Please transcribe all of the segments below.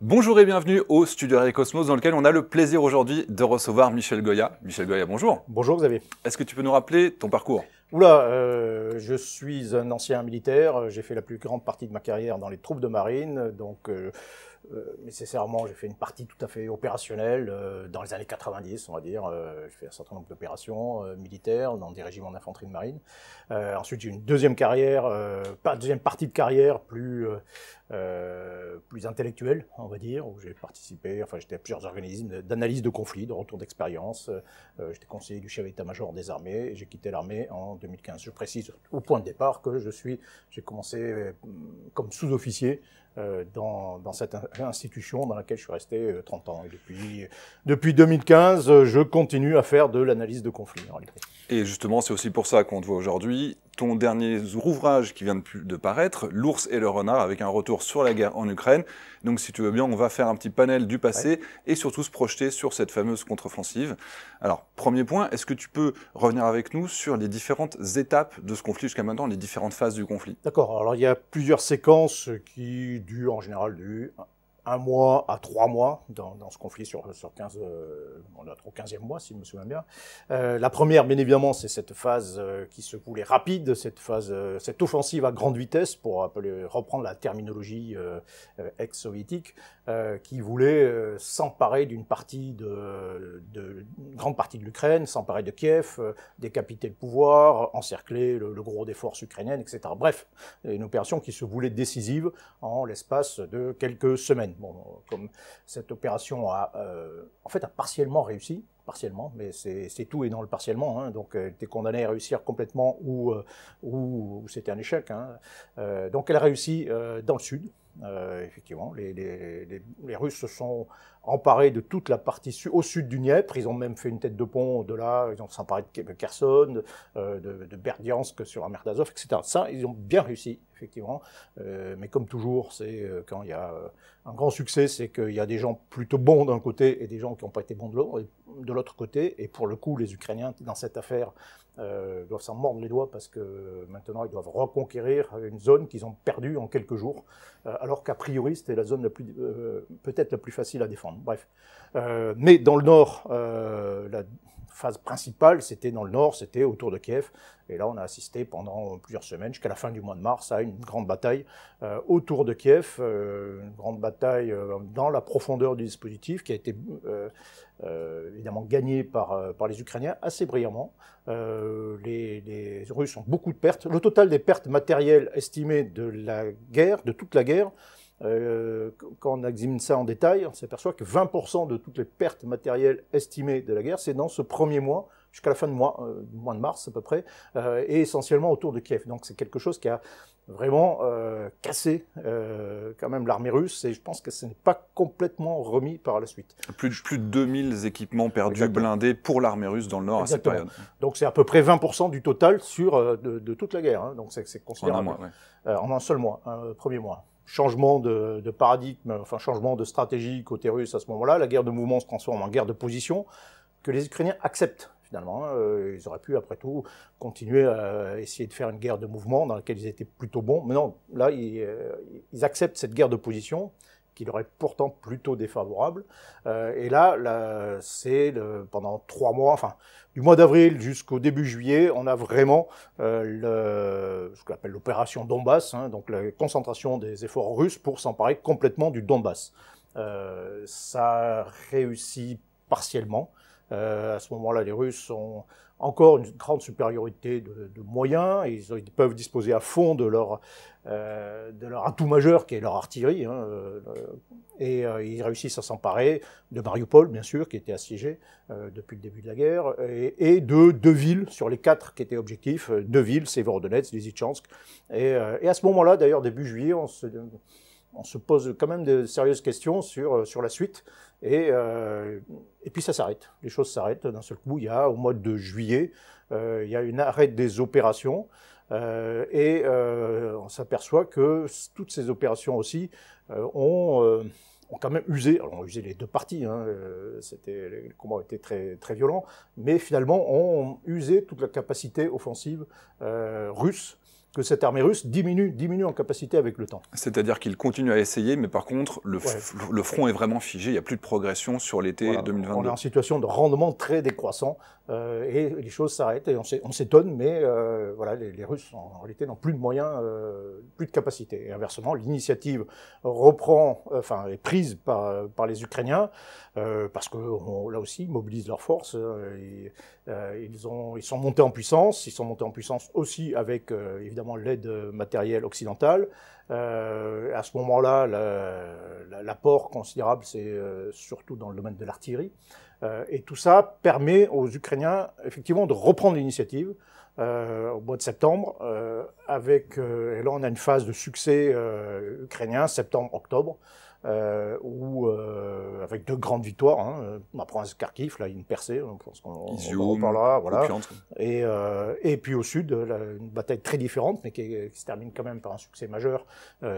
Bonjour et bienvenue au Studio Air Cosmos dans lequel on a le plaisir aujourd'hui de recevoir Michel Goya. Michel Goya, bonjour. Bonjour Xavier. Est-ce que tu peux nous rappeler ton parcours? Oula, je suis un ancien militaire, j'ai fait la plus grande partie de ma carrière dans les troupes de marine, donc nécessairement j'ai fait une partie tout à fait opérationnelle dans les années 90 on va dire, j'ai fait un certain nombre d'opérations militaires dans des régiments d'infanterie de marine. Ensuite j'ai une deuxième carrière, pas deuxième partie de carrière plus intellectuelle on va dire, où j'ai participé, enfin j'étais à plusieurs organismes d'analyse de conflits, de retour d'expérience, j'étais conseiller du chef d'état-major des armées et j'ai quitté l'armée en 2015. Je précise au point de départ que j'ai commencé comme sous-officier dans cette institution dans laquelle je suis resté 30 ans. Et depuis 2015, je continue à faire de l'analyse de conflits en réalité. Et justement, c'est aussi pour ça qu'on te voit aujourd'hui. Ton dernier ouvrage qui vient de paraître, L'ours et le renard, avec un retour sur la guerre en Ukraine. Donc si tu veux bien, on va faire un petit panel du passé et surtout se projeter sur cette fameuse contre-offensive. Alors, premier point, est-ce que tu peux revenir avec nous sur les différentes étapes de ce conflit jusqu'à maintenant, les différentes phases du conflit? D'accord, alors il y a plusieurs séquences qui durent en général un mois à 3 mois dans ce conflit sur 15, on est au 15e mois si je me souviens bien. La première, bien évidemment, c'est cette phase qui se voulait rapide, cette offensive à grande vitesse, pour reprendre la terminologie ex-soviétique, qui voulait s'emparer d'une grande partie de l'Ukraine, s'emparer de Kiev, décapiter le pouvoir, encercler le gros des forces ukrainiennes, etc. Bref, une opération qui se voulait décisive en l'espace de quelques semaines. Bon, comme cette opération a partiellement réussi, mais c'est tout est dans le partiellement, hein, donc elle était condamnée à réussir complètement ou c'était un échec. Hein. Donc elle a réussi dans le sud. Effectivement, les Russes se sont emparés de toute la partie au sud du Dniepr. Ils ont même fait une tête de pont de là. Ils ont s'emparé de Kherson, de Berdiansk sur la mer d'Azov, etc. Ça, ils ont bien réussi, effectivement. Mais comme toujours, c'est quand il y a un grand succès, c'est qu'il y a des gens plutôt bons d'un côté et des gens qui n'ont pas été bons de l'autre côté. Et pour le coup, les Ukrainiens, dans cette affaire, doivent s'en mordre les doigts parce que maintenant, ils doivent reconquérir une zone qu'ils ont perdue en quelques jours, alors qu'a priori, c'était la zone peut-être la plus facile à défendre. Bref. Mais dans le nord, la phase principale, c'était dans le nord, c'était autour de Kiev. Et là, on a assisté pendant plusieurs semaines, jusqu'à la fin du mois de mars, à une grande bataille autour de Kiev, une grande bataille dans la profondeur du dispositif, qui a été évidemment gagnée par les Ukrainiens assez brillamment. Les Russes ont beaucoup de pertes. Le total des pertes matérielles estimées de la guerre, de toute la guerre, quand on examine ça en détail, on s'aperçoit que 20% de toutes les pertes matérielles estimées de la guerre, c'est dans ce premier mois, jusqu'à la fin du mois de mars à peu près, et essentiellement autour de Kiev. Donc c'est quelque chose qui a vraiment cassé quand même l'armée russe, et je pense que ce n'est pas complètement remis par la suite. Plus de 2000 équipements perdus, Exactement. blindés pour l'armée russe dans le nord. Exactement. À cette période. Donc c'est à peu près 20% du total de toute la guerre. Hein. Donc c'est considérable. En un mois, ouais. En un seul mois, un premier mois. Changement de paradigme, enfin changement de stratégie côté russe à ce moment-là. La guerre de mouvement se transforme en guerre de position que les Ukrainiens acceptent finalement. Ils auraient pu après tout continuer à essayer de faire une guerre de mouvement dans laquelle ils étaient plutôt bons. Mais non, là ils acceptent cette guerre de position qui leur est pourtant plutôt défavorable. Et là c'est pendant 3 mois, enfin du mois d'avril jusqu'au début juillet, on a vraiment ce qu'on appelle l'opération Donbass, hein, donc la concentration des efforts russes pour s'emparer complètement du Donbass. Ça réussit partiellement. À ce moment-là, les Russes ont encore une grande supériorité de moyens. Ils peuvent disposer à fond de leur atout majeur, qui est leur artillerie. Hein, ils réussissent à s'emparer de Mariupol, bien sûr, qui était assiégé depuis le début de la guerre, et de 2 villes sur les 4 qui étaient objectifs. 2 villes, Severodonetsk, Lysychansk. Et à ce moment-là, d'ailleurs, début juillet, on se pose quand même de sérieuses questions sur la suite. Et puis ça s'arrête. Les choses s'arrêtent d'un seul coup. Au mois de juillet, il y a une arrêt des opérations. On s'aperçoit que toutes ces opérations aussi ont quand même usé. Alors, on a usé les deux parties. Hein, les combats étaient très, très violents. Mais finalement, ont usé toute la capacité offensive russe. que cette armée russe diminue en capacité avec le temps. C'est-à-dire qu'il continue à essayer, mais par contre, le front est vraiment figé, il n'y a plus de progression sur l'été 2022. On est en situation de rendement très décroissant, et les choses s'arrêtent, et on s'étonne, mais voilà, les Russes, en réalité, n'ont plus de moyens, plus de capacité. Et inversement, l'initiative est prise par les Ukrainiens, parce que là aussi, ils mobilisent leurs forces, ils sont montés en puissance, aussi avec, évidemment, l'aide matérielle occidentale. À ce moment-là, l'apport considérable, c'est surtout dans le domaine de l'artillerie. Et tout ça permet aux Ukrainiens, effectivement, de reprendre l'initiative au mois de septembre, et là, on a une phase de succès ukrainien, septembre-octobre, avec 2 grandes victoires. Après Kharkiv, là, il y a une percée, je pense qu'on en reparlera. Voilà. Et puis au sud, une bataille très différente, mais qui se termine quand même par un succès majeur,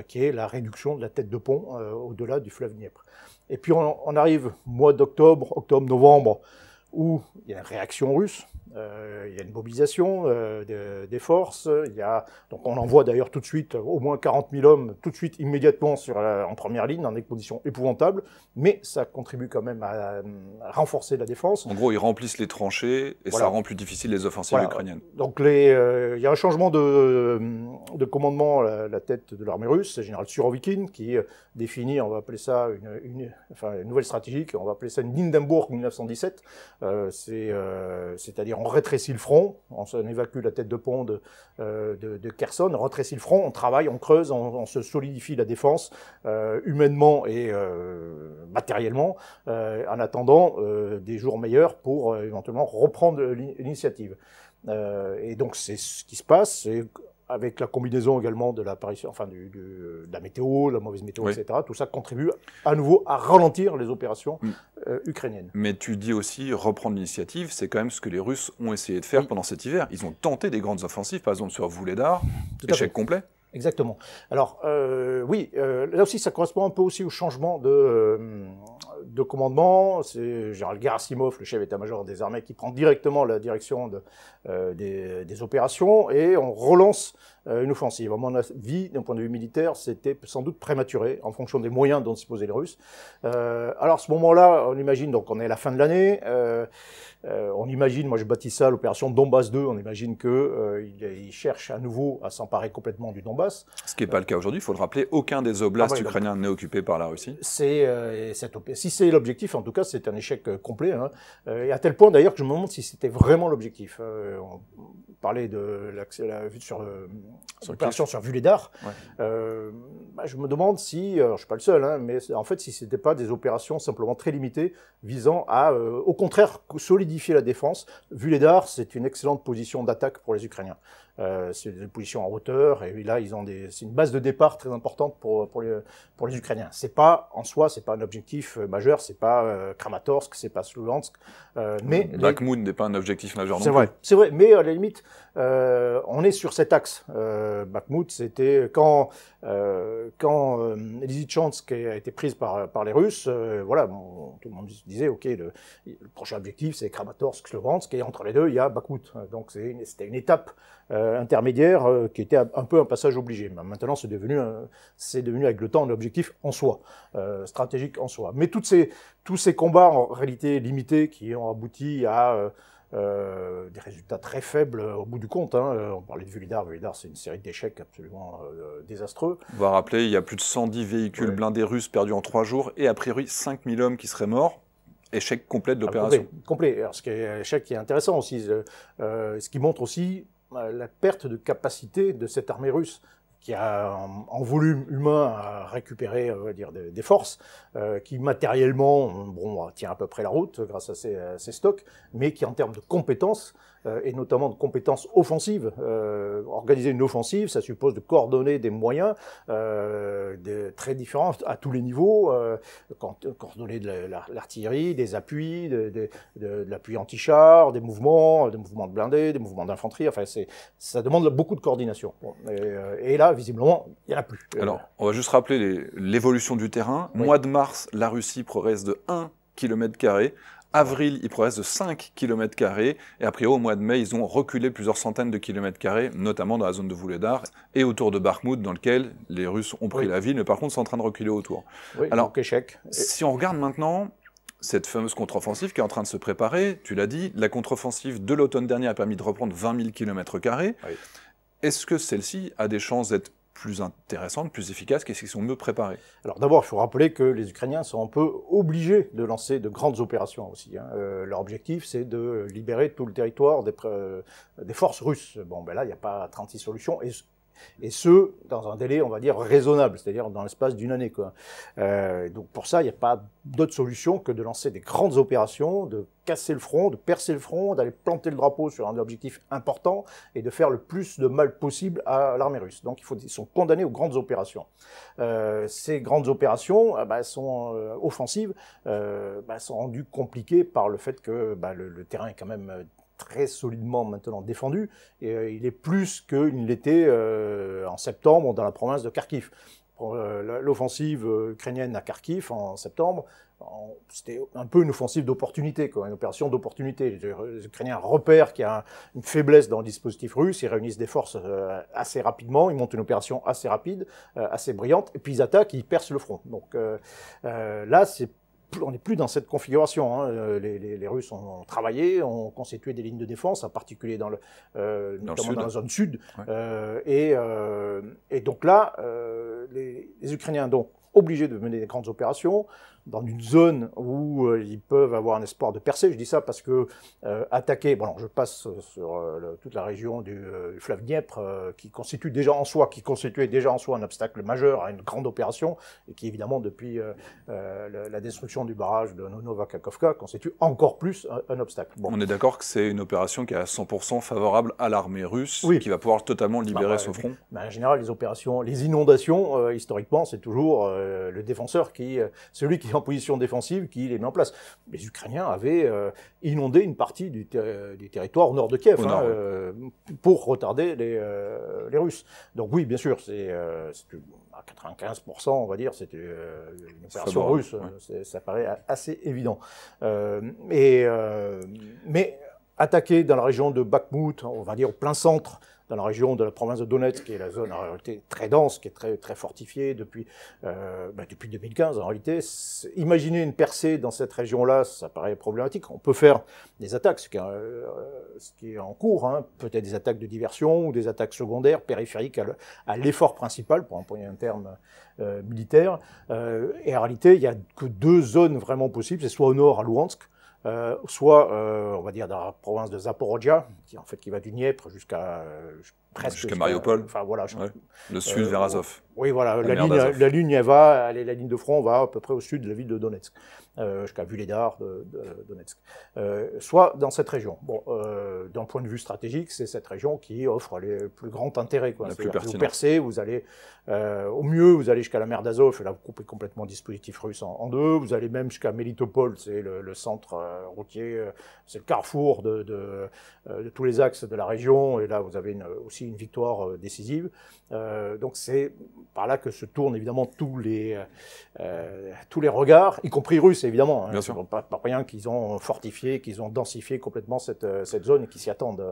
qui est la réduction de la tête de pont au-delà du fleuve Dniepr. Et puis on arrive mois d'octobre, novembre, où il y a une réaction russe, il y a une mobilisation des forces, donc on envoie d'ailleurs tout de suite au moins 40 000 hommes, tout de suite, immédiatement en première ligne, dans des conditions épouvantables, mais ça contribue quand même à renforcer la défense. En gros, ils remplissent les tranchées, et ça rend plus difficile les offensives ukrainiennes. Donc il y a un changement de commandement à la tête de l'armée russe, c'est le général Surovikin, qui définit, on va appeler ça une nouvelle stratégie, on va appeler ça une Hindenburg 1917, c'est-à-dire on rétrécit le front, on évacue la tête de pont de Kherson, on rétrécit le front, on travaille, on creuse, on se solidifie la défense humainement et matériellement, en attendant des jours meilleurs pour éventuellement reprendre l'initiative. Et donc c'est ce qui se passe, avec la combinaison également de l'apparition, de la météo, la mauvaise météo, etc. Tout ça contribue à nouveau à ralentir les opérations ukrainiennes. Mais tu dis aussi reprendre l'initiative, c'est quand même ce que les Russes ont essayé de faire pendant cet hiver. Ils ont tenté des grandes offensives, par exemple sur Vuhledar, échec complet. Exactement. Alors là aussi ça correspond un peu aussi au changement de commandement. C'est général Gerasimov, le chef d'état-major des armées, qui prend directement la direction des opérations, et on relance une offensive. À mon avis, d'un point de vue militaire, c'était sans doute prématuré en fonction des moyens dont disposaient les Russes. Alors à ce moment-là, on imagine, donc on est à la fin de l'année, on imagine, moi je baptise ça l'opération Donbass 2, on imagine qu'ils cherchent à nouveau à s'emparer complètement du Donbass. Ce qui n'est pas le cas aujourd'hui, il faut le rappeler, aucun des oblasts ukrainiens n'est occupé par la Russie. Si c'est l'objectif, en tout cas, c'est un échec complet. Et à tel point d'ailleurs que je me demande si c'était vraiment l'objectif. On parlait de l'opération sur Vuhledar. Je me demande si, alors je suis pas le seul, mais en fait si c'était pas des opérations simplement très limitées visant à, au contraire, solidifier la défense. Vuhledar, c'est une excellente position d'attaque pour les Ukrainiens. C'est une position en hauteur, et là c'est une base de départ très importante pour les Ukrainiens. C'est pas en soi, c'est pas un objectif majeur, c'est pas Kramatorsk, c'est pas Sloviansk, mais Bakhmout n'est pas un objectif majeur non plus. C'est vrai, mais à la limite, on est sur cet axe. Bakhmout, c'était quand Lysychansk a été prise par les Russes, tout le monde disait, ok, le prochain objectif c'est Kramatorsk, Sloviansk, et entre les deux il y a Bakhmout. Donc c'était une étape intermédiaire qui était un peu un passage obligé. Maintenant, c'est devenu avec le temps un objectif en soi, stratégique en soi. Mais tous ces combats en réalité limités qui ont abouti à des résultats très faibles au bout du compte. On parlait de Vuhledar. Vuhledar, c'est une série d'échecs absolument désastreux. On va rappeler, il y a plus de 110 véhicules blindés russes perdus en 3 jours et a priori 5000 hommes qui seraient morts. Échec complet de l'opération. Complet. Alors, ce qui est échec qui est intéressant aussi, ce qui montre aussi la perte de capacité de cette armée russe, qui a en volume humain à récupérer, on va dire, des forces, qui matériellement tient à peu près la route grâce à ses stocks, mais qui en termes de compétences, et notamment de compétences offensives, organiser une offensive, ça suppose de coordonner des moyens très différents à tous les niveaux, coordonner de l'artillerie, des appuis, de l'appui anti-char, des mouvements de blindés, des mouvements d'infanterie, enfin ça demande beaucoup de coordination. Et là, visiblement, il n'y en a plus. Alors, on va juste rappeler l'évolution du terrain. Mois de mars, la Russie progresse de 1 km². Avril, ils progressent de 5 km², et après au mois de mai, ils ont reculé plusieurs centaines de km², notamment dans la zone de Vuhledar et autour de Bakhmout, dans lequel les Russes ont pris la ville, mais par contre sont en train de reculer autour. Oui, alors, donc échec. Si on regarde maintenant cette fameuse contre-offensive qui est en train de se préparer, tu l'as dit, la contre-offensive de l'automne dernier a permis de reprendre 20 000 km². Oui. Est-ce que celle-ci a des chances d'être plus intéressante, plus efficace, qu'est-ce qu'ils sont mieux préparés? Alors d'abord, il faut rappeler que les Ukrainiens sont un peu obligés de lancer de grandes opérations aussi. Leur objectif, c'est de libérer tout le territoire des forces russes. Bon, ben là, il n'y a pas 36 solutions. Et ce, dans un délai, on va dire, raisonnable, c'est-à-dire dans l'espace d'une année, quoi. Donc pour ça, il n'y a pas d'autre solution que de lancer des grandes opérations, de casser le front, de percer le front, d'aller planter le drapeau sur un objectif important et de faire le plus de mal possible à l'armée russe. Donc ils sont condamnés aux grandes opérations. Ces grandes opérations sont offensives, sont rendues compliquées par le fait que le terrain est quand même très solidement maintenant défendu, et il est plus qu'il l'était en septembre dans la province de Kharkiv. L'offensive ukrainienne à Kharkiv en septembre, c'était un peu une offensive d'opportunité, une opération d'opportunité. Les Ukrainiens repèrent qu'il y a une faiblesse dans le dispositif russe, ils réunissent des forces assez rapidement, ils montent une opération assez rapide, assez brillante, et puis ils attaquent, ils percent le front. Donc là, on n'est plus dans cette configuration. Les Russes ont travaillé, ont constitué des lignes de défense, en particulier notamment dans la zone sud. Ouais. Et donc là, les Ukrainiens sont obligés de mener des grandes opérations dans une zone où ils peuvent avoir un espoir de percer. Je dis ça parce que attaquer, bon, alors je passe sur toute la région du fleuve Dniepr, qui constituait déjà en soi un obstacle majeur à une grande opération, et qui évidemment depuis la destruction du barrage de Novakhovka constitue encore plus un obstacle. Bon. On est d'accord que c'est une opération qui est à 100% favorable à l'armée russe, oui, qui va pouvoir totalement libérer ce front. En général, les opérations, les inondations, historiquement, c'est toujours le défenseur celui qui est en position défensive qui les met en place. Les Ukrainiens avaient inondé une partie du territoire au nord de Kiev pour retarder les Russes. Donc oui, bien sûr, c'est à 95%, on va dire, c'était une opération russe. Ouais. Ça paraît assez évident. Mais attaquer dans la région de Bakhmout, on va dire au plein centre, dans la région de la province de Donetsk, qui est la zone en réalité très dense, qui est très, très fortifiée depuis 2015 en réalité. Imaginer une percée dans cette région-là, ça paraît problématique. On peut faire des attaques, ce qui est en cours, peut-être des attaques de diversion ou des attaques secondaires, périphériques à l'effort principal, pour employer un terme militaire. Et en réalité, il n'y a que deux zones vraiment possibles, c'est soit au nord à Louhansk, soit, on va dire, dans la province de Zaporozhia, qui va du Dniepr jusqu'à Mariupol. Enfin voilà. Le sud vers Azov. Oui, voilà. La ligne la ligne de front va à peu près au sud de la ville de Donetsk, jusqu'à Vuhledar de Donetsk. Soit dans cette région. Bon, d'un point de vue stratégique, c'est cette région qui offre le plus grand intérêt. La plus pertinente. Vous percez, vous allez au mieux, vous allez jusqu'à la mer d'Azov, et là vous coupez complètement le dispositif russe en deux. Vous allez même jusqu'à Melitopol, c'est le centre routier, c'est le carrefour de tous les axes de la région, et là vous avez aussi une victoire décisive. Donc c'est par là que se tournent évidemment tous les regards, y compris russes évidemment. Bien sûr. Pas rien qu'ils ont fortifié, qu'ils ont densifié complètement cette zone et qu'ils s'y attendent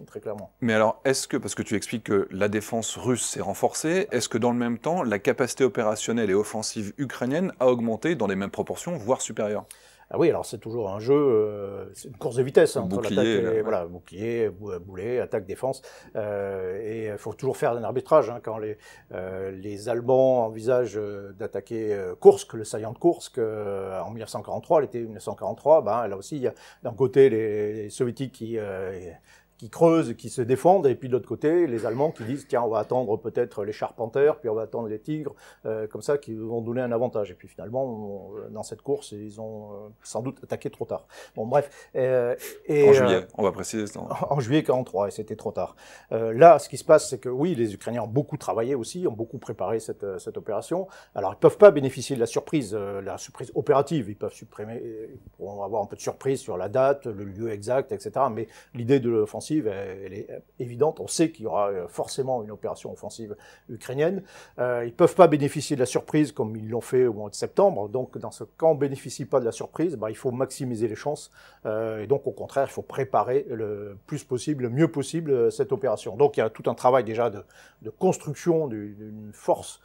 très clairement. Mais alors, est-ce que, parce que tu expliques que la défense russe s'est renforcée, est-ce que dans le même temps, la capacité opérationnelle et offensive ukrainienne a augmenté dans les mêmes proportions, voire supérieures? Ah oui, alors c'est toujours un jeu, c'est une course de vitesse entre bouclier, voilà, bouclier, boulet, attaque, défense, et il faut toujours faire un arbitrage. Quand les Allemands envisagent d'attaquer Koursk, le saillant de Koursk, en 1943, l'été 1943, là aussi il y a d'un côté les Soviétiques qui creusent, qui se défendent, et puis de l'autre côté, les Allemands qui disent, tiens, on va attendre peut-être les Charpenters, puis on va attendre les Tigres, comme ça, qui vont donner un avantage. Et puis finalement, dans cette course, ils ont sans doute attaqué trop tard. Bon, bref. En juillet, on va préciser ça. En juillet 43, et c'était trop tard. Là, ce qui se passe, c'est que oui, les Ukrainiens ont beaucoup travaillé aussi, ont beaucoup préparé cette opération. Alors, ils peuvent pas bénéficier de la surprise opérative. Ils peuvent supprimer, ils pourront avoir un peu de surprise sur la date, le lieu exact, etc. Mais l'idée de l'offensive offensive, elle est évidente. On sait qu'il y aura forcément une opération offensive ukrainienne. Ils ne peuvent pas bénéficier de la surprise comme ils l'ont fait au mois de septembre. Donc, quand on ne bénéficie pas de la surprise, il faut maximiser les chances. Et donc, au contraire, il faut préparer le plus possible, le mieux possible cette opération. Donc, il y a tout un travail déjà de construction d'une force,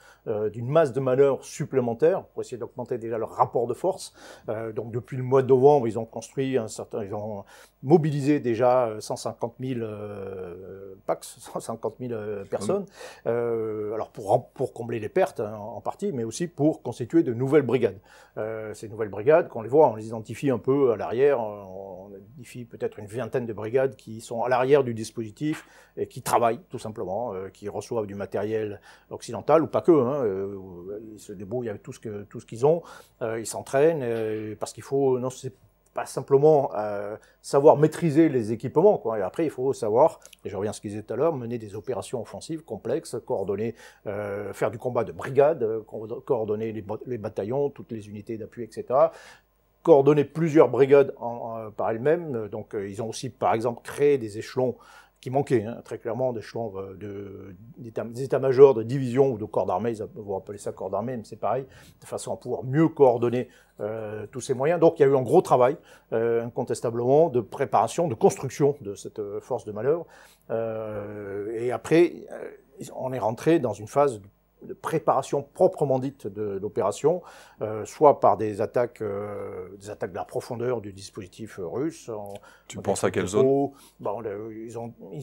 d'une masse de manœuvre supplémentaire pour essayer d'augmenter déjà leur rapport de force. Donc, depuis le mois de novembre, ils ont construit ils ont mobilisé déjà 150 000 PAX, 150 000 personnes, alors pour combler les pertes en partie, mais aussi pour constituer de nouvelles brigades. Ces nouvelles brigades, quand on les voit, on les identifie un peu à l'arrière, on identifie peut-être une vingtaine de brigades qui sont à l'arrière du dispositif et qui travaillent tout simplement, qui reçoivent du matériel occidental, ou pas que, ils se débrouillent avec tout ce qu'ils ont, ils s'entraînent, parce qu'il faut, non, c'est pas simplement savoir maîtriser les équipements, quoi. Et après, il faut savoir, et je reviens à ce qu'ils disaient tout à l'heure, mener des opérations offensives complexes, coordonner, faire du combat de brigade, coordonner les bataillons, toutes les unités d'appui, etc. Coordonner plusieurs brigades par elles-mêmes. Donc, ils ont aussi, par exemple, créé des échelons qui manquaient, très clairement, d'échelons des états-majors, de divisions ou de corps d'armée, ils vont appeler ça corps d'armée, mais c'est pareil, de façon à pouvoir mieux coordonner tous ces moyens. Donc il y a eu un gros travail, incontestablement, de préparation, de construction de cette force de manœuvre. Et après, on est rentré dans une phase de préparation proprement dite de l'opération, soit par des attaques de la profondeur du dispositif russe. Tu penses à quelle zone? Ils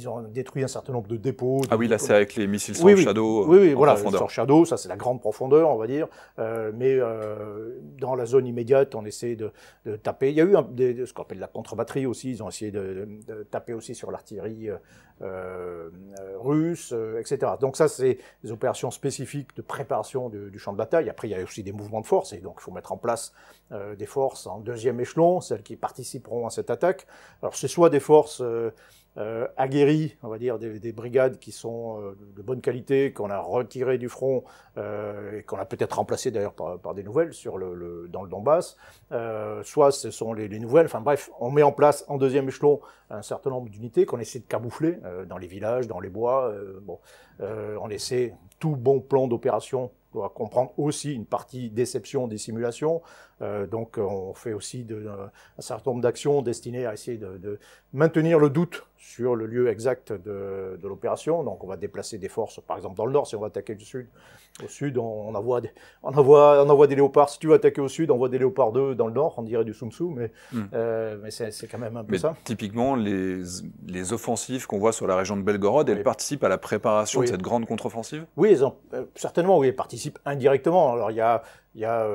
ont détruit un certain nombre de dépôts. Ah oui, là c'est avec les missiles Storm Shadow. Oui, voilà, Storm Shadow, ça c'est la grande profondeur, on va dire. Mais dans la zone immédiate, on essaie de taper. Il y a eu ce qu'on appelle la contre-batterie aussi, ils ont essayé de taper aussi sur l'artillerie russe, etc. Donc ça, c'est des opérations spécifiques de préparation du champ de bataille. Après, il y a aussi des mouvements de force, et donc il faut mettre en place des forces en deuxième échelon, celles qui participeront à cette attaque. Alors, c'est soit des forces aguerries, on va dire, des brigades qui sont de bonne qualité, qu'on a retirées du front, et qu'on a peut-être remplacées d'ailleurs par des nouvelles dans le Donbass, soit ce sont les nouvelles. Enfin bref, on met en place en deuxième échelon un certain nombre d'unités qu'on essaie de camoufler dans les villages, dans les bois. On essaie, tout bon plan d'opération doit comprendre aussi une partie déception, dissimulation. Donc on fait aussi un certain nombre d'actions destinées à essayer de maintenir le doute sur le lieu exact de l'opération. Donc on va déplacer des forces, par exemple dans le nord, si on va attaquer du sud. Au sud, on envoie des léopards. Si tu veux attaquer au sud, on envoie des léopards 2 dans le nord, on dirait du Sun Tzu, mais c'est quand même un peu ça. Typiquement, les offensives qu'on voit sur la région de Belgorod, elles participent à la préparation de cette grande contre-offensive? Oui, certainement, oui, elles participent indirectement. Alors il y a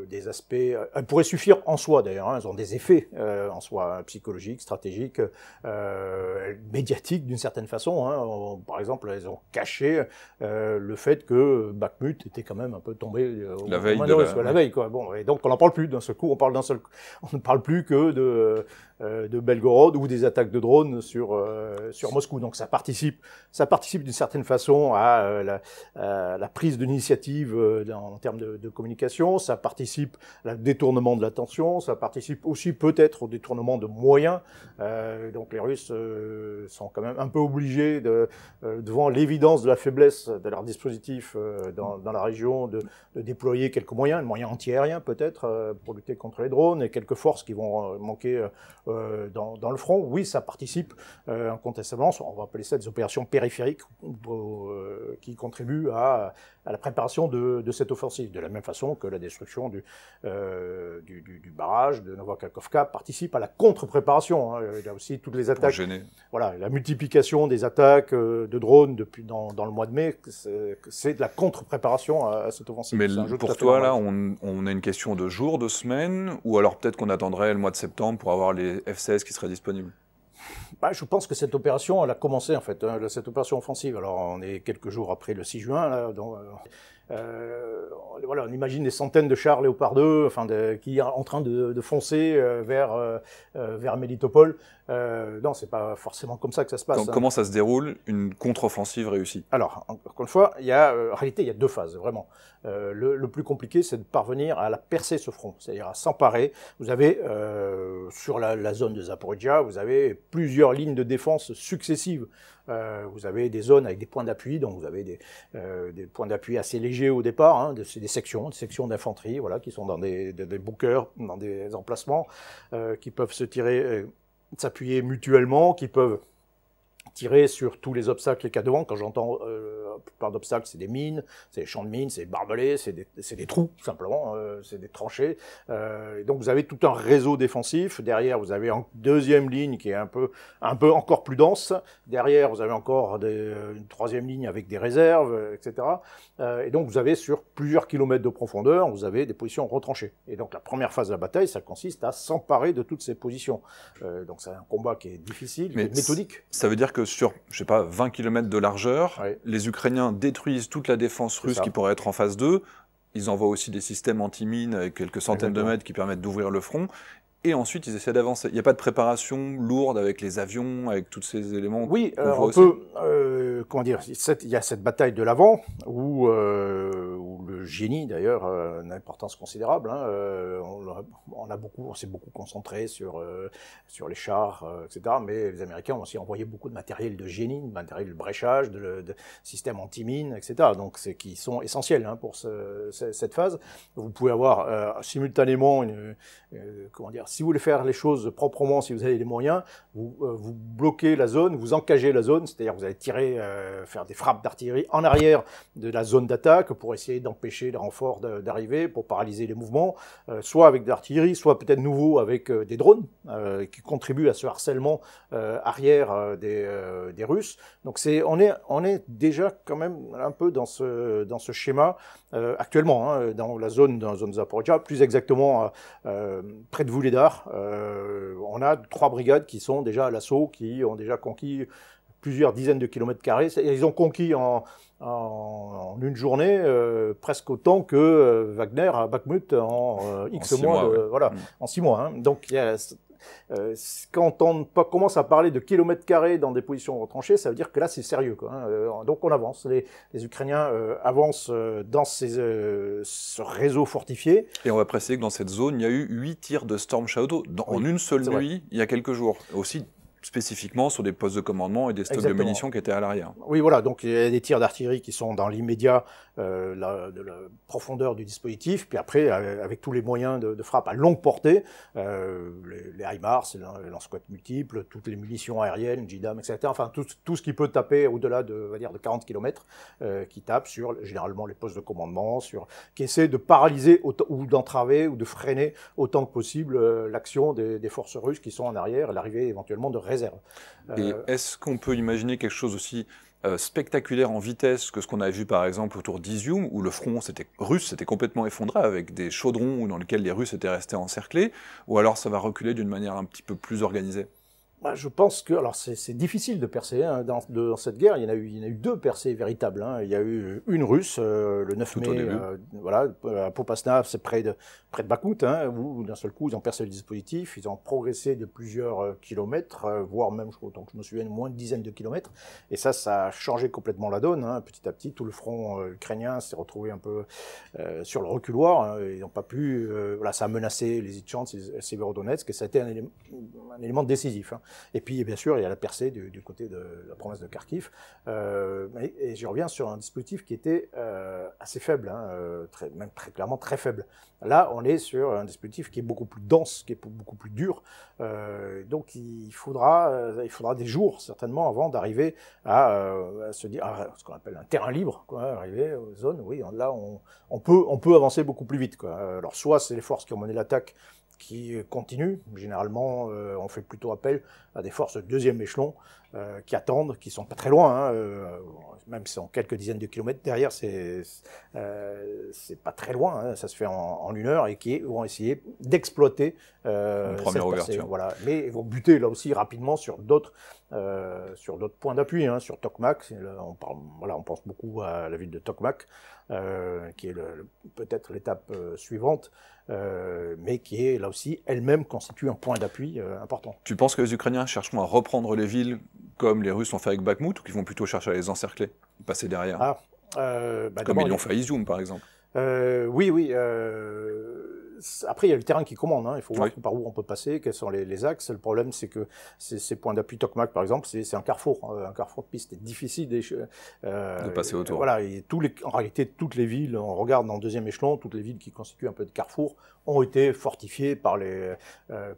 des aspects, elles pourraient suffire en soi d'ailleurs, elles ont des effets en soi, psychologiques, stratégiques, médiatiques d'une certaine façon. Par exemple, elles ont caché le fait que Bakhmut était quand même un peu tombé la veille, la veille, quoi. Bon, et donc on n'en parle plus d'un seul coup, on ne parle plus que de Belgorod ou des attaques de drones sur Moscou. Donc ça participe d'une certaine façon à la prise d'initiative en termes de communication, ça participe au détournement de l'attention, ça participe aussi peut-être au détournement de moyens. Donc les Russes sont quand même un peu obligés, devant l'évidence de la faiblesse de leur dispositif dans la région, de déployer quelques moyens, des moyens antiaériens peut-être, pour lutter contre les drones, et quelques forces qui vont manquer dans le front. Oui, ça participe incontestablement, on va appeler ça des opérations périphériques, qui contribuent à la préparation de cette offensive, de la même façon que la destruction du barrage de Novokakhovka participe à la contre-préparation. Il y a aussi toutes les attaques. Voilà, la multiplication des attaques de drones dans le mois de mai, c'est de la contre-préparation à cette offensive. Mais pour toi, là, on a une question de jours, de semaines, ou alors peut-être qu'on attendrait le mois de septembre pour avoir les F-16 qui seraient disponibles? Je pense que cette opération, elle a commencé en fait, cette opération offensive. Alors on est quelques jours après le 6 juin, là, Voilà, on imagine des centaines de chars Léopard 2, enfin, qui sont en train de foncer vers Mélitopol. Non, c'est pas forcément comme ça que ça se passe. Comment ça se déroule une contre-offensive réussie? Alors, encore une fois, en réalité, il y a deux phases, vraiment. Le plus compliqué, c'est de parvenir à percer ce front, c'est-à-dire à s'emparer. Vous avez, sur la zone de Zaporijia, vous avez plusieurs lignes de défense successives. Vous avez des zones avec des points d'appui, donc vous avez des points d'appui assez légers au départ, hein, c'est des sections d'infanterie, voilà, qui sont dans des bunkers, dans des emplacements, qui peuvent s'appuyer mutuellement, qui peuvent tirer sur tous les obstacles qu'il y a devant. Quand j'entends la plupart d'obstacles, c'est des mines, c'est des champs de mines, c'est des barbelés, c'est des trous, tout simplement, c'est des tranchées. Et donc vous avez tout un réseau défensif. Derrière, vous avez une deuxième ligne qui est un peu encore plus dense. Derrière, vous avez encore une troisième ligne avec des réserves, etc. Et donc vous avez sur plusieurs kilomètres de profondeur, vous avez des positions retranchées. Et donc la première phase de la bataille, ça consiste à s'emparer de toutes ces positions. Donc c'est un combat qui est difficile, qui est méthodique. Ça veut dire que sur, je sais pas, 20 km de largeur, Ouais. les Ukrainiens détruisent toute la défense russe qui pourrait être en phase 2. Ils envoient aussi des systèmes anti-mines avec quelques centaines de mètres qui permettent d'ouvrir le front. Et ensuite, ils essaient d'avancer. Il n'y a pas de préparation lourde avec les avions, avec tous ces éléments. Oui, comment dire, il y a cette bataille de l'avant où le génie d'ailleurs a une importance considérable. Hein, on s'est beaucoup concentré sur les chars, etc. Mais les Américains ont aussi envoyé beaucoup de matériel de génie, de matériel de bréchage, de systèmes anti-mines, etc. Donc qui sont essentiels, hein, pour cette phase. Vous pouvez avoir simultanément comment dire, si vous voulez faire les choses proprement, si vous avez les moyens, vous bloquez la zone, vous encagez la zone, c'est-à-dire vous allez tirer, faire des frappes d'artillerie en arrière de la zone d'attaque pour essayer d'empêcher les renforts d'arriver, pour paralyser les mouvements, soit avec de l'artillerie, soit peut-être nouveau avec des drones qui contribuent à ce harcèlement arrière des Russes. Donc on est déjà quand même un peu dans ce schéma actuellement, hein, dans la zone Zaporijia, plus exactement près de Vuhledar. On a 3 brigades qui sont déjà à l'assaut, qui ont déjà conquis plusieurs dizaines de kilomètres carrés. Ils ont conquis en une journée presque autant que Wagner à Bakhmut en X mois, voilà, en 6 mois. Hein. Donc quand on commence à parler de kilomètres carrés dans des positions retranchées, ça veut dire que là c'est sérieux, quoi, hein. Donc on avance. Les Ukrainiens avancent dans ce réseau fortifié. Et on va préciser que dans cette zone, il y a eu 8 tirs de Storm Shadow en une seule nuit, il y a quelques jours. Aussi spécifiquement sur des postes de commandement et des stocks de munitions qui étaient à l'arrière. Oui, voilà, donc il y a des tirs d'artillerie qui sont dans l'immédiat de la profondeur du dispositif, puis après, avec tous les moyens de frappe à longue portée, les HIMARS, les lance-squattes multiples, toutes les munitions aériennes, JDAM, etc., enfin tout ce qui peut taper au-delà de 40 km, qui tape sur généralement les postes de commandement, qui essaie de paralyser ou d'entraver ou de freiner autant que possible l'action des forces russes qui sont en arrière, l'arrivée éventuellement de réserve. Et est-ce qu'on peut imaginer quelque chose aussi spectaculaire en vitesse que ce qu'on a vu par exemple autour d'Izium, où le front russe s'était complètement effondré avec des chaudrons dans lesquels les Russes étaient restés encerclés, ou alors ça va reculer d'une manière un petit peu plus organisée? Je pense que, alors c'est difficile de percer, hein, dans cette guerre. Il y en a eu 2 percées véritables, hein. Il y a eu une russe le 9 mai, voilà, à Popasna, c'est près de Bakhmut, hein, où d'un seul coup ils ont percé le dispositif, ils ont progressé de plusieurs kilomètres, voire même, autant que je me souviens, moins de dizaines de kilomètres. Et ça a changé complètement la donne, hein. Petit à petit, tout le front ukrainien s'est retrouvé un peu sur le reculoir, hein. Ils n'ont pas pu, voilà, ça a menacé les Lysychansk, les Severodonetsk, et ça a été un élément décisif, hein. Et puis, bien sûr, il y a la percée du côté de la province de Kharkiv. Et je reviens sur un dispositif qui était assez faible, hein, même très clairement très faible. Là, on est sur un dispositif qui est beaucoup plus dense, qui est beaucoup plus dur. Donc, il faudra des jours, certainement, avant d'arriver à se dire, ce qu'on appelle un terrain libre, quoi, arriver aux zones, oui, là, on peut avancer beaucoup plus vite, quoi. Alors, soit c'est les forces qui ont mené l'attaque qui continue. Généralement, on fait plutôt appel à des forces de deuxième échelon qui attendent, qui sont pas très loin, même si sont quelques dizaines de kilomètres derrière, c'est pas très loin, hein, ça se fait en 1 heure, et qui vont essayer d'exploiter une première ouverture. Voilà. Mais ils vont buter là aussi rapidement sur d'autres points d'appui, hein, sur Tokmak. On pense beaucoup à la ville de Tokmak, qui est peut-être l'étape suivante, mais qui est là aussi elle-même constitue un point d'appui important. Tu penses que les Ukrainiens chercheront à reprendre les villes comme les Russes l'ont fait avec Bakhmout, ou qu'ils vont plutôt chercher à les encercler, passer derrière comme ils l'ont fait à Izium, par exemple? Oui. Après, il y a le terrain qui commande. Hein. Il faut voir par où on peut passer, quels sont les axes. Le problème, c'est que ces points d'appui Tokmak, par exemple, c'est un carrefour. Un carrefour de piste. C'est difficile de passer autour. Voilà, en réalité, toutes les villes, on regarde dans le deuxième échelon, toutes les villes qui constituent un peu de carrefour ont été fortifiées par les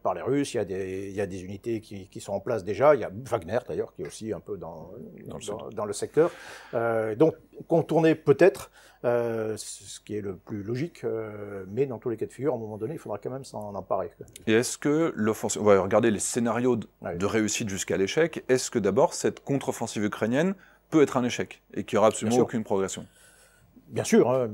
Russes. Il y a des unités qui sont en place déjà. Il y a Wagner, d'ailleurs, qui est aussi un peu dans le secteur. Donc, contourner peut-être, ce qui est le plus logique, mais dans tous les cas de figure, à un moment donné, il faudra quand même s'en emparer. Et est-ce que l'offensive, on va regarder les scénarios de réussite jusqu'à l'échec, est-ce que d'abord cette contre-offensive ukrainienne peut être un échec et qu'il n'y aura absolument aucune progression? Bien sûr,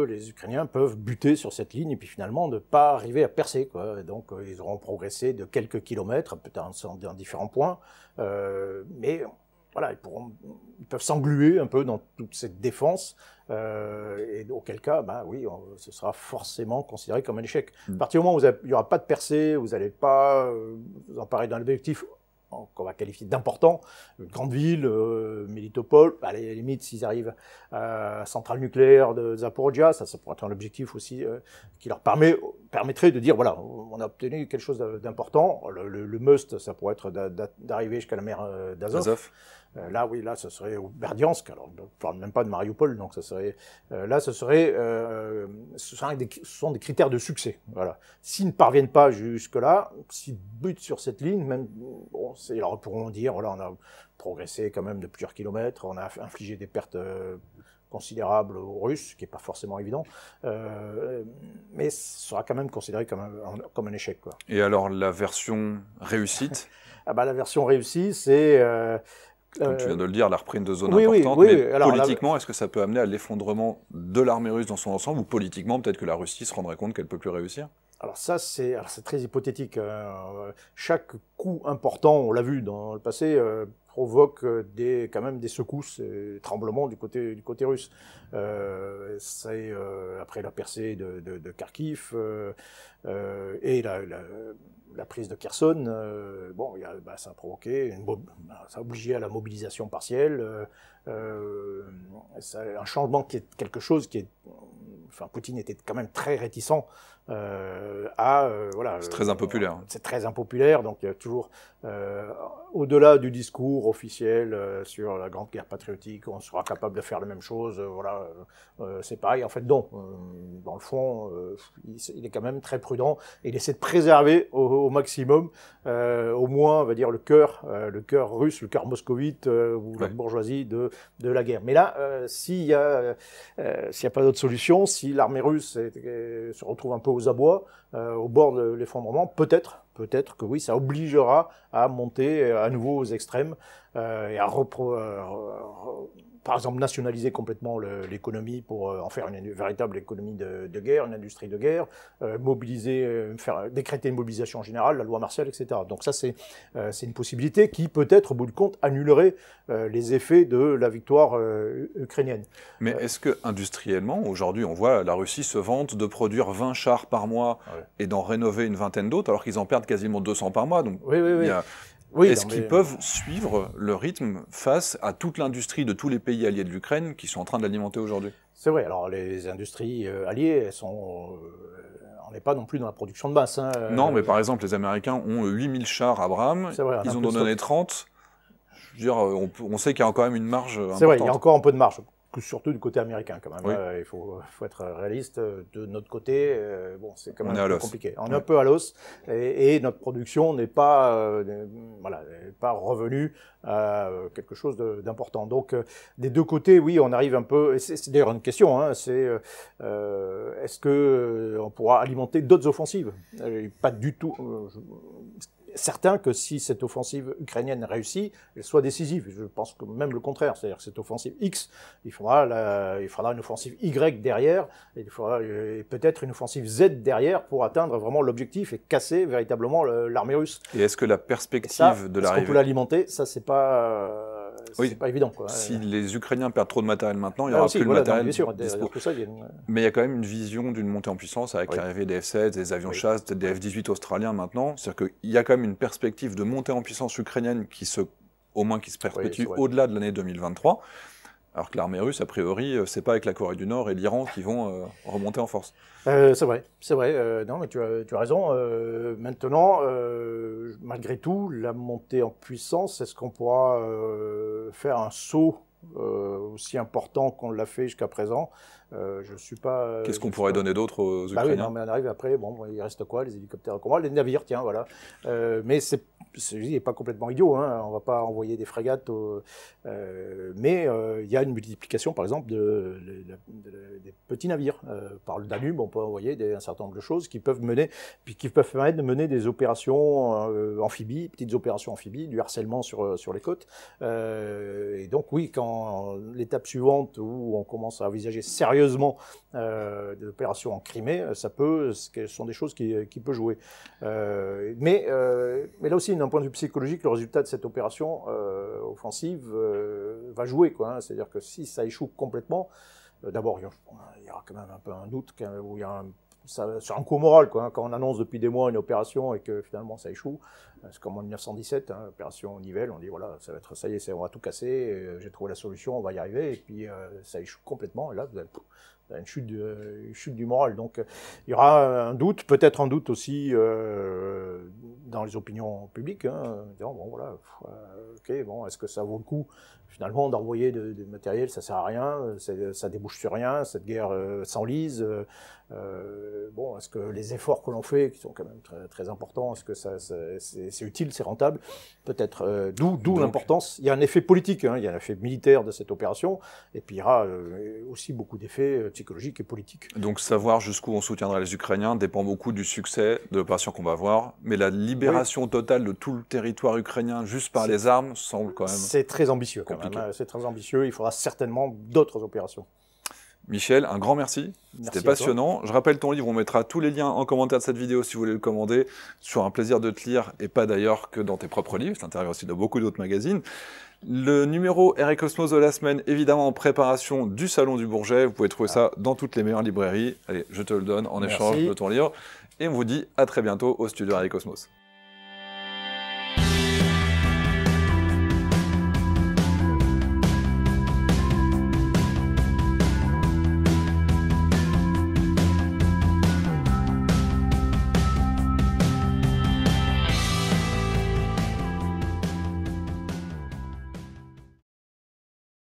les Ukrainiens peuvent buter sur cette ligne et puis finalement ne pas arriver à percer, quoi. Donc ils auront progressé de quelques kilomètres, peut-être dans différents points, mais voilà, ils peuvent s'engluer un peu dans toute cette défense, et auquel cas, ce sera forcément considéré comme un échec. À partir du moment où il n'y aura pas de percée, vous n'allez pas vous emparer d'un objectif qu'on va qualifier d'important, une grande ville, Melitopol, à la limite, s'ils arrivent à la centrale nucléaire de Zaporizhzhia, ça pourrait être un objectif aussi qui leur permettrait de dire, voilà, on a obtenu quelque chose d'important. Le must, ça pourrait être d'arriver jusqu'à la mer d'Azov. Là, ce serait au Berdiansk. Alors, on ne parle même pas de Mariupol, donc ce sont des critères de succès. Voilà. S'ils ne parviennent pas jusque-là, s'ils butent sur cette ligne, même, ils pourront dire, voilà, on a progressé quand même de plusieurs kilomètres, on a infligé des pertes considérables aux Russes, ce qui n'est pas forcément évident, mais ce sera quand même considéré comme un échec, quoi. Et alors, la version réussite? La version réussie, c'est... Comme tu viens de le dire, la reprise de zones importantes, mais alors, politiquement, est-ce que ça peut amener à l'effondrement de l'armée russe dans son ensemble, ou politiquement, peut-être que la Russie se rendrait compte qu'elle ne peut plus réussir? Alors ça, c'est très hypothétique. Chaque coup important, on l'a vu dans le passé, provoque quand même des secousses, des tremblements du côté russe. C'est après la percée de Kharkiv et la prise de Kherson, ça a provoqué ça a obligé à la mobilisation partielle. Un changement qui est quelque chose qui est... Poutine était quand même très réticent c'est très impopulaire. C'est très impopulaire, donc il y a toujours, au-delà du discours officiel sur la grande guerre patriotique, on sera capable de faire la même chose, c'est pareil. En fait, non. Dans le fond, il est quand même très prudent et il essaie de préserver au maximum, au moins, on va dire, le cœur russe, le cœur moscovite ou la bourgeoisie de la guerre. Mais là, s'il y a pas d'autre solution, si l'armée russe se retrouve un peu aux abois, au bord de l'effondrement, peut-être que oui, ça obligera à monter à nouveau aux extrêmes et à par exemple nationaliser complètement l'économie pour en faire une véritable économie de guerre, une industrie de guerre, décréter une mobilisation générale, la loi martiale, etc. Donc ça, c'est une possibilité qui peut-être, au bout du compte, annulerait les effets de la victoire ukrainienne. Mais est-ce que industriellement, aujourd'hui, on voit la Russie se vante de produire 20 chars par mois et d'en rénover une vingtaine d'autres, alors qu'ils en perdent quasiment 200 par mois. Donc est-ce qu'ils peuvent suivre le rythme face à toute l'industrie de tous les pays alliés de l'Ukraine qui sont en train de l'alimenter aujourd'hui? C'est vrai, alors les industries alliées, elles sont... on n'est pas non plus dans la production de masse. Hein. Non, mais par exemple, les Américains ont 8000 chars Abrams, ils en ont donné 30. Je veux dire, on sait qu'il y a quand même une marge importante. C'est vrai, il y a encore un peu de marge. Surtout du côté américain quand même. Oui. Il faut être réaliste. De notre côté, c'est quand même un peu compliqué. On est un peu à l'os et notre production n'est pas, pas revenue à quelque chose d'important. Donc des deux côtés, oui, on arrive un peu. Et c'est d'ailleurs une question. Hein, est-ce que on pourra alimenter d'autres offensives? Pas du tout. certain que si cette offensive ukrainienne réussit, elle soit décisive. Je pense que même le contraire, c'est-à-dire que cette offensive X, il faudra une offensive Y derrière, et il faudra peut-être une offensive Z derrière pour atteindre vraiment l'objectif et casser véritablement l'armée russe. Et est-ce que la perspective de l'arrivée... Est-ce qu'on peut l'alimenter? Ça, c'est pas... Oui. C'est pas évident, quoi. Si les Ukrainiens perdent trop de matériel maintenant, il n'y aura plus de matériel dispo. Mais il y a quand même une vision d'une montée en puissance avec l'arrivée des F-16, des avions chasse, peut-être des F-18 australiens maintenant. C'est-à-dire qu'il y a quand même une perspective de montée en puissance ukrainienne qui se perpétue au-delà de l'année 2023. Alors que l'armée russe, a priori, c'est pas avec la Corée du Nord et l'Iran qui vont remonter en force. C'est vrai. Non, mais tu as raison. Maintenant, malgré tout, la montée en puissance, est-ce qu'on pourra faire un saut aussi important qu'on l'a fait jusqu'à présent? Je suis pas. Qu'est-ce qu'on pourrait donner d'autre aux Ukrainiens? Oui, non, mais on arrive après. Bon, il reste quoi? Les hélicoptères à combat, les navires, tiens, voilà. Mais il n'est pas complètement idiot. Hein, on va pas envoyer des frégates. Mais il y a une multiplication, par exemple, des petits navires. Par le Danube, on peut envoyer un certain nombre de choses qui peuvent permettre de mener des opérations amphibies, petites opérations amphibies, du harcèlement sur les côtes. Et donc, oui, quand l'étape suivante où on commence à envisager sérieusement des opérations en Crimée, ce sont des choses qui peuvent jouer. Mais là aussi, d'un point de vue psychologique, le résultat de cette opération offensive va jouer, quoi. Hein. C'est-à-dire que si ça échoue complètement, d'abord, il y aura quand même un peu un doute, où il y a sur un coup moral, quoi. Hein. Quand on annonce depuis des mois une opération et que finalement ça échoue, c'est comme en 1917, hein, opération Nivelle, on dit voilà, ça y est, on va tout casser, j'ai trouvé la solution, on va y arriver, et puis ça échoue complètement, et là vous avez une chute du moral. Donc il y aura un doute, peut-être un doute aussi dans les opinions publiques, hein, disant bon voilà, ok, bon, est-ce que ça vaut le coup finalement d'envoyer du matériel, ça sert à rien, ça débouche sur rien, cette guerre s'enlise. Bon, est-ce que les efforts que l'on fait, qui sont quand même très, très importants, est-ce que c'est utile, c'est rentable? Peut-être. D'où l'importance. Il y a un effet politique, hein, il y a un effet militaire de cette opération, et puis il y aura aussi beaucoup d'effets psychologiques et politiques. Donc savoir jusqu'où on soutiendra les Ukrainiens dépend beaucoup du succès de l'opération qu'on va voir, mais la libération totale de tout le territoire ukrainien juste par les armes semble quand même... C'est très ambitieux quand même. C'est très ambitieux, il faudra certainement d'autres opérations. Michel, un grand merci. C'était passionnant. Je rappelle ton livre, on mettra tous les liens en commentaire de cette vidéo si vous voulez le commander. Sur un plaisir de te lire, et pas d'ailleurs que dans tes propres livres. Tu interviens aussi dans beaucoup d'autres magazines. Le numéro RE Cosmos de la semaine, évidemment en préparation du Salon du Bourget. Vous pouvez trouver ça dans toutes les meilleures librairies. Allez, je te le donne en échange de ton livre. Et on vous dit à très bientôt au studio RE Cosmos.